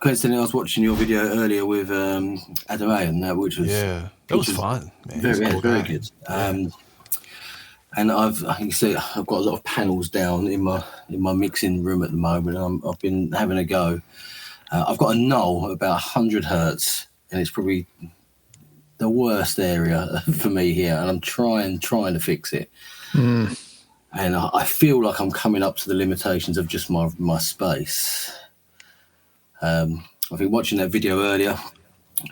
coincidentally, I was watching your video earlier with Adam, which was that was fun. Man, very good. And I can see I've got a lot of panels down in my mixing room at the moment. And I've been having a go. I've got a Null about 100 hertz, and it's probably the worst area for me here. And I'm trying to fix it. And I feel like I'm coming up to the limitations of just my space. I've been watching that video earlier. I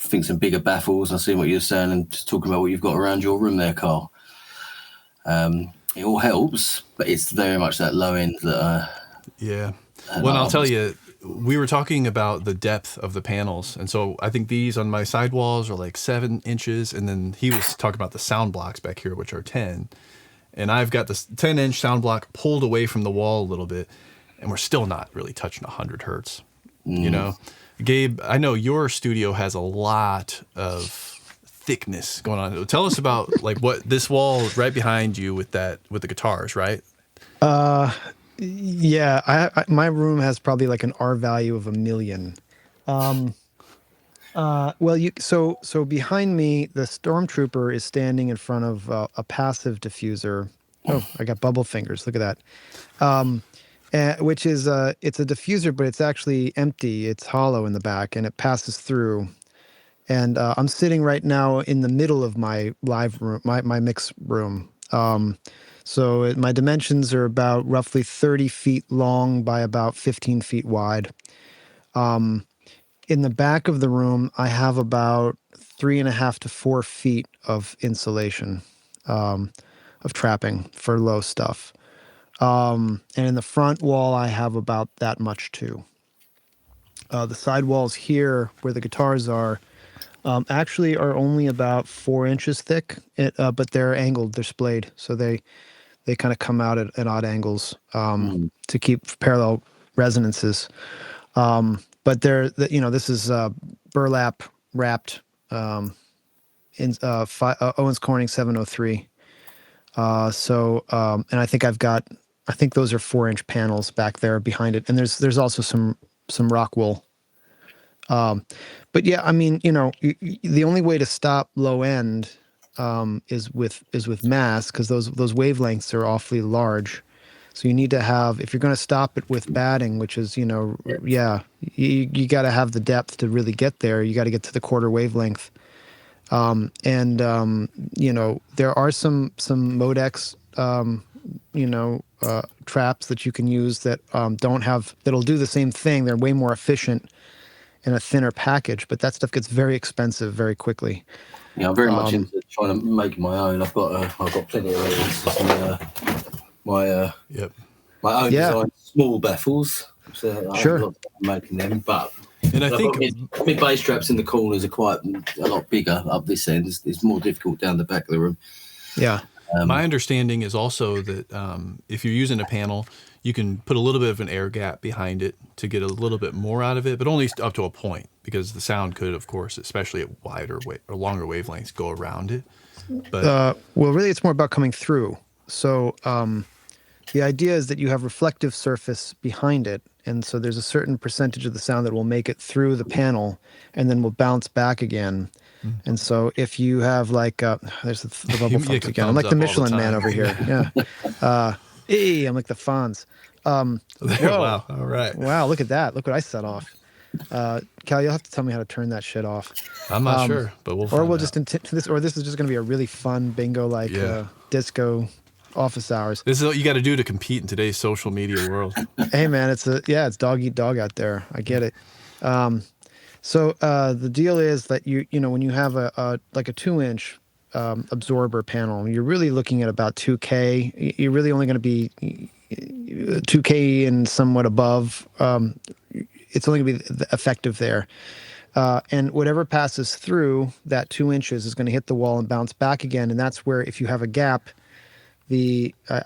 think some bigger baffles. I see what you're saying and just talking about what you've got around your room there, Carl. It all helps, but it's very much that low end that. Well, I'll tell you, we were talking about the depth of the panels, and so I think these on my sidewalls are like 7 inches, and then he was talking about the sound blocks back here, which are 10. And I've got this 10-inch sound block pulled away from the wall a little bit, and we're still not really touching 100 hertz. You know, Gabe, I know your studio has a lot of thickness going on. Tell us about like what this wall right behind you with the guitars, right? Yeah, my room has probably like an R value of 1 million. Well, so behind me, the Stormtrooper is standing in front of a passive diffuser. Oh, I got bubble fingers. Look at that. Which is it's a diffuser, but it's actually empty. It's hollow in the back, and it passes through. And I'm sitting right now in the middle of my live room, my mix room. So my dimensions are about roughly 30 feet long by about 15 feet wide. In the back of the room, I have about 3.5 to 4 feet of insulation, of trapping for low stuff. And in the front wall, I have about that much too. The side walls here, where the guitars are, actually are only about 4 inches thick, but they're angled, they're splayed, so they kind of come out at odd angles to keep parallel resonances. But this is burlap wrapped in Owens Corning 703. And I think those are 4-inch panels back there behind it, and there's also some rock wool. But yeah, I mean, the only way to stop low end is with mass, because those wavelengths are awfully large. So you need to have, if you're going to stop it with batting, which is, you got to have the depth to really get there. You got to get to the quarter wavelength. There are some Modex, traps that you can use that that'll do the same thing. They're way more efficient in a thinner package, but that stuff gets very expensive very quickly. Yeah, I'm very much into trying to make my own. I've got plenty of those. My own design small baffles. So sure. I'm making them, but and I think my bass traps in the corners are quite a lot bigger up this end. It's more difficult down the back of the room. Yeah. My understanding is also that if you're using a panel, you can put a little bit of an air gap behind it to get a little bit more out of it, but only up to a point, because the sound could, of course, especially at wider or longer wavelengths, go around it. But well, really, it's more about coming through. So the idea is that you have reflective surface behind it, and so there's a certain percentage of the sound that will make it through the panel and then will bounce back again. And so if you have like, there's the bubble folks again. I'm like the Michelin man over here. Yeah. I'm like the Fonz. Wow. All right. Wow. Look at that. Look what I set off. Cal, you'll have to tell me how to turn that shit off. I'm not sure, but we'll find out. This is just going to be a really fun bingo, disco office hours. This is what you got to do to compete in today's social media world. Hey man, it's dog eat dog out there. I get it. So the deal is that when you have a 2-inch absorber panel, you're really looking at about 2K. You're really only going to be 2K and somewhat above. It's only going to be effective there. And whatever passes through that 2 inches is going to hit the wall and bounce back again. And that's where, if you have a gap,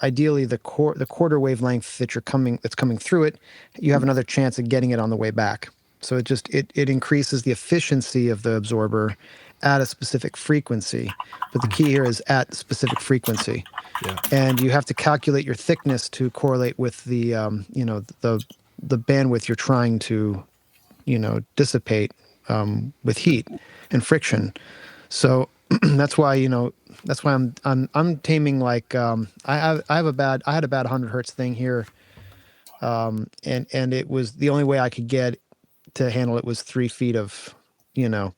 ideally the quarter wavelength that's coming through it, you have another chance of getting it on the way back. So it increases the efficiency of the absorber at a specific frequency. But the key here is at specific frequency. Yeah. And you have to calculate your thickness to correlate with the bandwidth you're trying to dissipate with heat and friction. So that's why I'm taming like I had a bad 100 hertz thing here, and it was the only way I could get to handle it was 3 feet of you know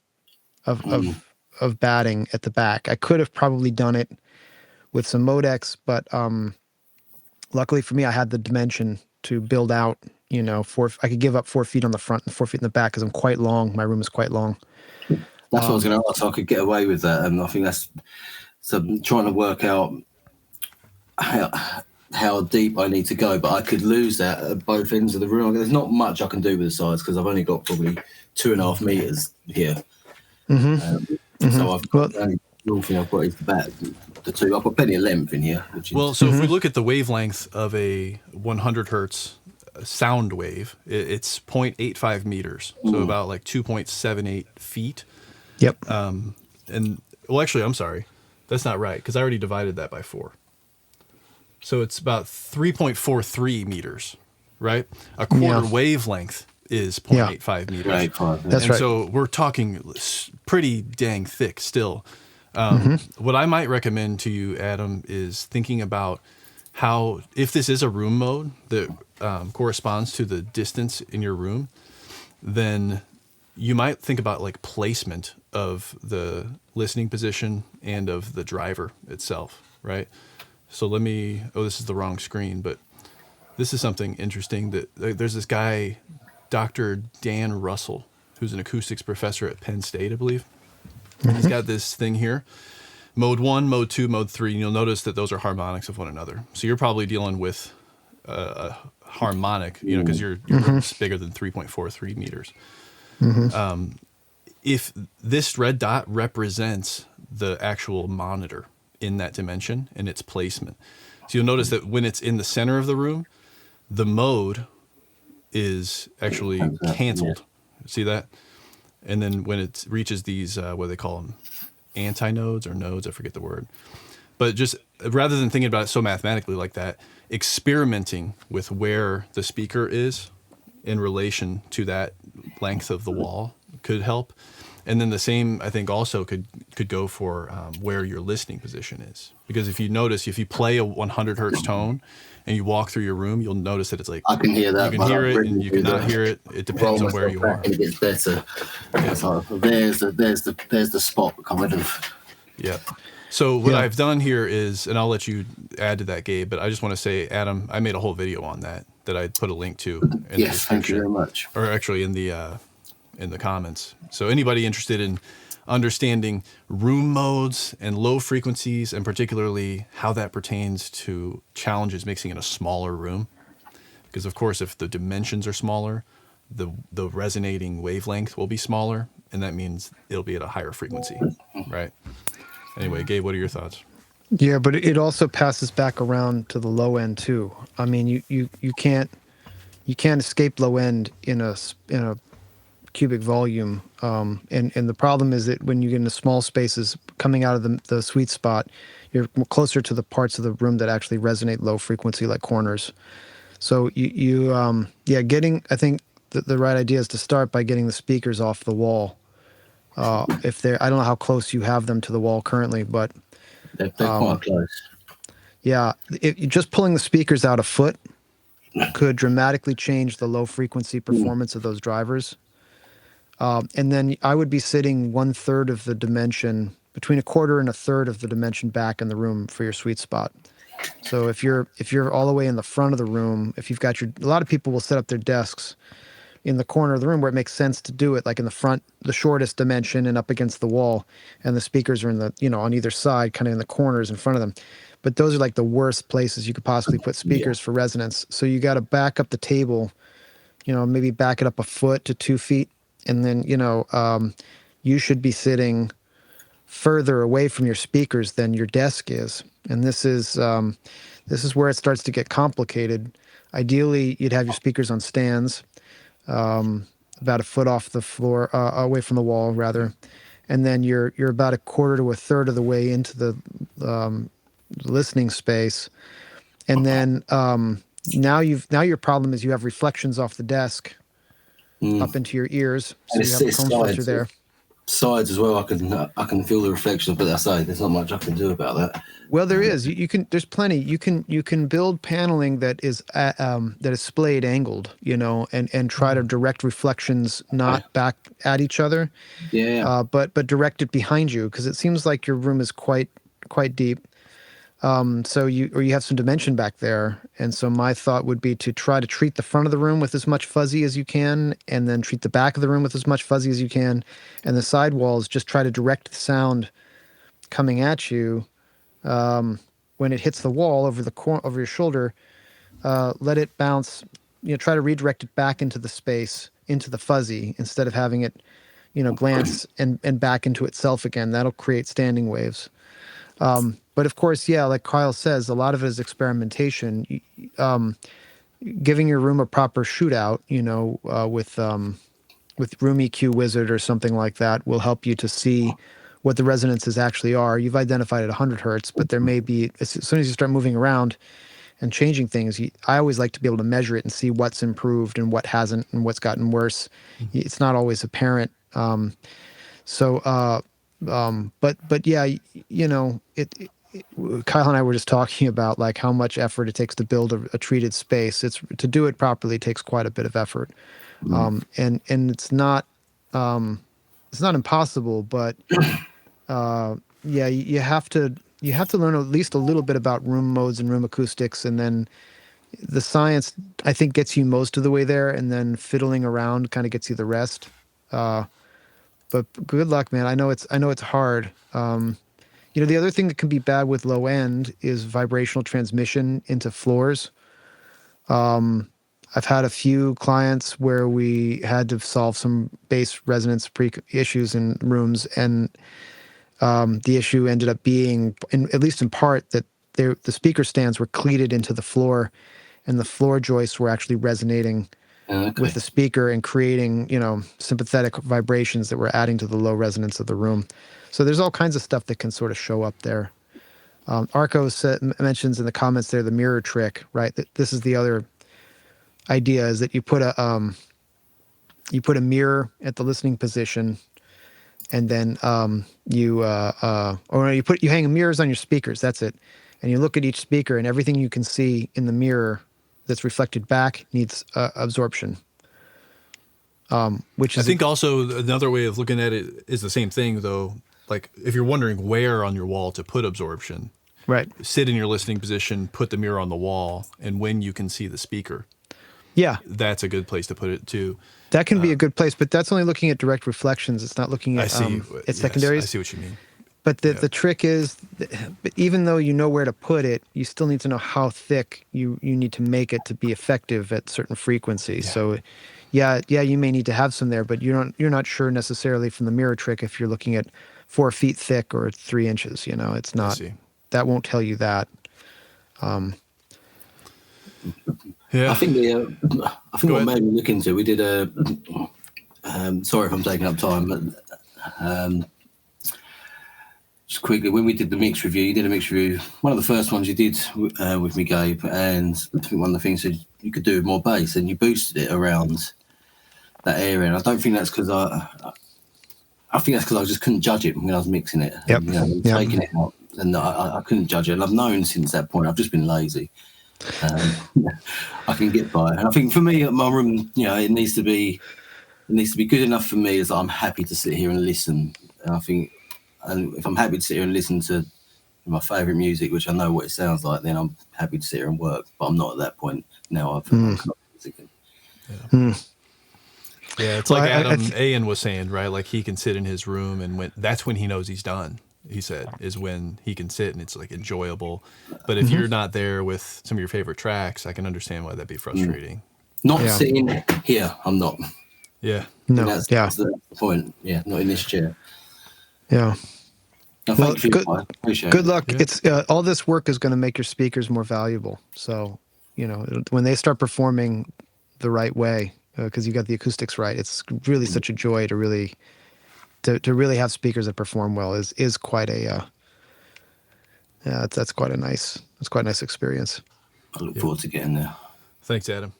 of batting at the back. I could have probably done it with some modex, but luckily for me, I had the dimension to build out. I could give up 4 feet on the front and 4 feet in the back because I'm quite long. My room is quite long. That's what I was going to ask. I could get away with that, and I think that's. So I'm trying to work out how deep I need to go, but I could lose that at both ends of the room. There's not much I can do with the sides because I've only got probably 2.5 meters here. So I've got the only real thing I've got is the two. I've got plenty of length in here. So if we look at the wavelength of a 100 hertz sound wave, it's 0.85 meters, so about like 2.78 feet. Yep. And well, actually, I'm sorry, that's not right because I already divided that by 4. So it's about 3.43 meters, right? A quarter wavelength is 0.85 meters. Right. That's right. So we're talking pretty dang thick still. What I might recommend to you, Adam, is thinking about how, if this is a room mode that corresponds to the distance in your room, then you might think about like placement of the listening position and of the driver itself, right? So this is the wrong screen, but this is something interesting that there's this guy, Dr. Dan Russell, who's an acoustics professor at Penn State, I believe. He's got this thing here, mode 1, mode 2, mode 3, and you'll notice that those are harmonics of one another. So you're probably dealing with a harmonic, because your room's bigger than 3.43 meters. If this red dot represents the actual monitor in that dimension and its placement. So you'll notice that when it's in the center of the room, the mode is actually canceled. See that? And then when it reaches these, what do they call them? Antinodes or nodes? I forget the word. But just rather than thinking about it so mathematically like that, experimenting with where the speaker is in relation to that length of the wall could help. And then the same, I think, also could go for where your listening position is. Because if you notice, if you play a 100 hertz tone and you walk through your room, you'll notice that it's like I can hear that. You can hear it and you cannot hear it. It depends on where you are. And it gets better. Yeah. So there's the spot kind of. Yeah. So what I've done here is, and I'll let you add to that, Gabe, but I just want to say, Adam, I made a whole video on that I put a link to. In the thank you very much. Or actually in the comments. So anybody interested in understanding room modes and low frequencies, and particularly how that pertains to challenges mixing in a smaller room, because of course if the dimensions are smaller, the resonating wavelength will be smaller, and that means it'll be at a higher frequency, right? Anyway, Gabe, what are your thoughts? Yeah, but it also passes back around to the low end too. I mean, you can't escape low end in a cubic volume, and the problem is that when you get into small spaces, coming out of the sweet spot, you're closer to the parts of the room that actually resonate low frequency, like corners. So I think the right idea is to start by getting the speakers off the wall. I don't know how close you have them to the wall currently, but they're quite close. Yeah, just pulling the speakers out a foot could dramatically change the low frequency performance of those drivers. And then I would be sitting 1/3 of the dimension, between 1/4 and 1/3 of the dimension back in the room for your sweet spot. So if you're all the way in the front of the room, if you've got a lot of people will set up their desks in the corner of the room where it makes sense to do it, like in the front, the shortest dimension and up against the wall, and the speakers are in the, on either side, kind of in the corners in front of them. But those are like the worst places you could possibly put speakers for resonance. So you got to back up the table, maybe back it up 1 foot to 2 feet. And then, you should be sitting further away from your speakers than your desk is. And this is where it starts to get complicated. Ideally, you'd have your speakers on stands, about 1 foot off the floor, away from the wall, rather. And then you're about 1/4 to 1/3 of the way into the listening space. And then now your problem is you have reflections off the desk. up into your ears, so And you have a it's comb filter there. Sides as well. I can feel the reflection, but I say there's not much I can do about that. Well, there is. You can. There's plenty. You can build paneling that is splayed angled, and try to direct reflections not back at each other, but direct it behind you, because it seems like your room is quite deep. So you have some dimension back there, and so my thought would be to try to treat the front of the room with as much fuzzy as you can, and then treat the back of the room with as much fuzzy as you can, and the side walls just try to direct the sound coming at you. When it hits the wall over your shoulder, let it bounce. Try to redirect it back into the space, into the fuzzy, instead of having it, glance and back into itself again. That'll create standing waves. But of course, like Kyle says, a lot of it is experimentation. Giving your room a proper shootout, with Room EQ Wizard or something like that, will help you to see what the resonances actually are. You've identified at 100 hertz, but there may be, as soon as you start moving around and changing things, I always like to be able to measure it and see what's improved and what hasn't and what's gotten worse. It's not always apparent. But yeah, Kyle and I were just talking about like how much effort it takes to build a treated space. To do it properly takes quite a bit of effort. And it's not impossible, but you have to learn at least a little bit about room modes and room acoustics, and then the science, I think, gets you most of the way there, and then fiddling around kind of gets you the rest. But good luck, man. I know it's hard. The other thing that can be bad with low end is vibrational transmission into floors. I've had a few clients where we had to solve some bass resonance issues in rooms, and the issue ended up being, at least in part, that the speaker stands were cleated into the floor, and the floor joists were actually resonating with the speaker and creating, sympathetic vibrations that were adding to the low resonance of the room. So there's all kinds of stuff that can sort of show up there. Arco mentions in the comments there the mirror trick, right? This is the other idea, is that you put a mirror at the listening position, and then you hang mirrors on your speakers. That's it, and you look at each speaker, and everything you can see in the mirror that's reflected back needs absorption. Which is, I think also another way of looking at it is the same thing, though. Like if you're wondering where on your wall to put absorption, right? Sit in your listening position, put the mirror on the wall, and when you can see the speaker. Yeah, that's a good place to put it too. That can be a good place, but that's only looking at direct reflections. It's not looking at secondaries. I see what you mean. But the trick is, even though you know where to put it, you still need to know how thick you need to make it to be effective at certain frequencies. Yeah. So, you may need to have some there, but you're not sure necessarily from the mirror trick if you're looking at 4 feet thick or 3 inches. It's not. That won't tell you that. Yeah. I think what made me look into, we did sorry if I'm taking up time, but just quickly, when we did the mix review, you did a mix review. One of the first ones you did with me, Gabe, and I think one of the things that you could do with more bass, and you boosted it around that area. And I don't think that's because I think that's because I just couldn't judge it when I was mixing it. Yep. And, taking it out, and I couldn't judge it. And I've known since that point. I've just been lazy. I can get by, and I think for me, my room, it needs to be good enough for me, as I'm happy to sit here and listen. And I think, and if I'm happy to sit here and listen to my favourite music, which I know what it sounds like, then I'm happy to sit here and work. But I'm not at that point now. Yeah, it's like Ian was saying, right? Like he can sit in his room, and that's when he knows he's done. He said is when he can sit and it's like enjoyable. But if you're not there with some of your favorite tracks, I can understand why that'd be frustrating. Not sitting here, I'm not. Yeah. No. That's the point. Yeah, not in this chair. Yeah. No, thank you. I appreciate good it. luck. Yeah. It's all this work is going to make your speakers more valuable. So, when they start performing the right way, because you got the acoustics right, it's really such a joy to really have speakers that perform well. Is quite a that's quite a nice experience. I look forward to getting there. Thanks, Adam.